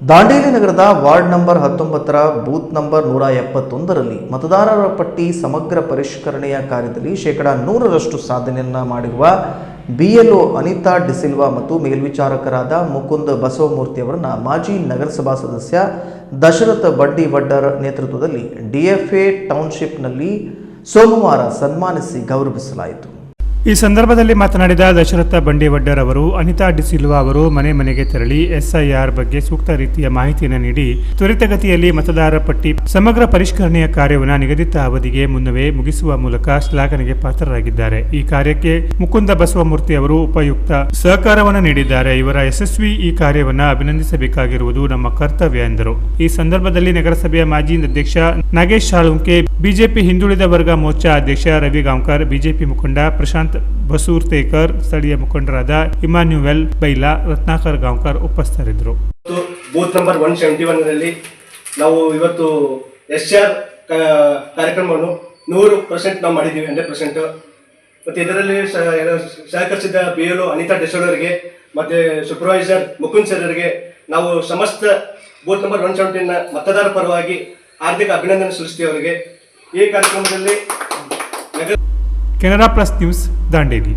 ದಾಂಡೇಲಿ ನಗರದ ward number 19ರ booth number 171ರಲ್ಲಿ ಮತದಾರರ ಪಟ್ಟಿ ಸಮಗ್ರ ಪರಿಷ್ಕರಣೆಯ ಕಾರ್ಯದಲ್ಲಿ ಶೇಕಡಾ 100ರಷ್ಟು ಸಾಧನೆಯನ್ನು ಮಾಡಿರುವ BLO ಅನಿತಾ ಡಿಸಿಲ್ವಾ ಮತ್ತು ಮೇಲ್ವಿಚಾರಕರಾದ ಮುಕುಂದ್ ಬಸವಮೂರ್ತಿ ಅವರನ್ನು ಮಾಜಿ ನಗರಸಭಾ ಸದಸ್ಯ ದಶರಥ ಬಂಡಿವಡ್ಡರ್ ನೇತೃತ್ವದಲ್ಲಿ DFA ಟೌನ್ಶಿಪ್ನಲ್ಲಿ ಸೋಮವಾರ ಸನ್ಮಾನಿಸಿ ಗೌರವಿಸಲಾಯಿತು. ಈ ಸಂದರ್ಭದಲ್ಲಿ ಮಾತನಾಡಿದ ದಶರಥ ಬಂಡಿವಡ್ಡರ್ ಅವರು ಅನಿತಾ ಡಿಸಿಲ್ವಾ ಅವರು ಮನೆ ಮನೆಗೆ ತೆರಳಿ SIR ಬಗ್ಗೆ ಸೂಕ್ತ ರೀತಿಯ ಮಾಹಿತಿಯನ್ನು ನೀಡಿ ತ್ವರಿತಗತಿಯಲ್ಲಿ ಮತದಾರರ ಪಟ್ಟಿ ಸಮಗ್ರ ಪರಿಷ್ಕರಣೆಯ ಕಾರ್ಯವನ್ನು ನಿಗದಿತ ಅವಧಿಗೆ ಮುನ್ನವೇ ಮುಗಿಸುವ ಮೂಲಕ ಶ್ಲಾಘನೆಗೆ ಪಾತ್ರರಾಗಿದ್ದಾರೆ. ಈ ಕಾರ್ಯಕ್ಕೆ ಮುಕುಂದ ಬಸವಮೂರ್ತಿ ಅವರು ಉಪಯುಕ್ತ ಸಹಕಾರವನ್ನು ನೀಡಿದ್ದಾರೆ. ಇವರ ಯಶಸ್ವಿ ಈ ಕಾರ್ಯವನ್ನು ಅಭಿನಂದಿಸಬೇಕಾಗಿರುವುದು ನಮ್ಮ ಕರ್ತವ್ಯ ಎಂದರು. ಈ ಸಂದರ್ಭದಲ್ಲಿ ನಗರಸಭೆಯ ಮಾಜಿ ಅಧ್ಯಕ್ಷ ನಾಗೇಶ್ ಸಾಳುಂಕೆ, ಬಿಜೆಪಿ ಹಿಂದುಳಿದ ವರ್ಗ ಮೋರ್ಚಾ ಅಧ್ಯಕ್ಷ ರವಿ ಗಾಂವ್ಕರ್, ಬಿಜೆಪಿ ಮುಖಂಡ ಪ್ರಶಾಂತ್ ಬಸೂರ್ತೇಕರ್, ಸ್ಥಳೀಯ ಮುಖಂಡರಾದ ಇಮಾನ್ಯುವೆಲ್ ಬೈಲಾ, ರತ್ನಾಕರ್ ಗಾಂವ್ಕರ್ ಉಪಸ್ಥಿತರಿದ್ದರು. ಬೂತ್ ನಂಬರ್ 171ರಲ್ಲಿ ನಾವು ಇವತ್ತು SR ಕಾರ್ಯಕ್ರಮವನ್ನು 100% ನಾವು ಮಾಡಿದ್ದೀವಿ, 100%. ಮತ್ತು ಇದರಲ್ಲಿ ಸಹಕರಿಸಿದ BLO ಅನಿತಾ ಡಿಸೋಳರಿಗೆ ಮತ್ತು ಸೂಪರ್ವೈಸರ್ ಮುಕುಂದ್ ಸರ್ ಅವರಿಗೆ ನಾವು ಸಮಸ್ತ ಬೂತ್ ನಂಬರ್ 170ನ ಮತದಾರ ಪರವಾಗಿ ಹಾರ್ದಿಕ ಅಭಿನಂದನೆ ಸಲ್ಲಿಸ್ತೀವಿ ಅವರಿಗೆ. ಈ ಕಾರ್ಯಕ್ರಮದಲ್ಲಿ ಕೆನರಾ ಪ್ಲಸ್ ನ್ಯೂಸ್ ದಾಂಡೇಲಿ.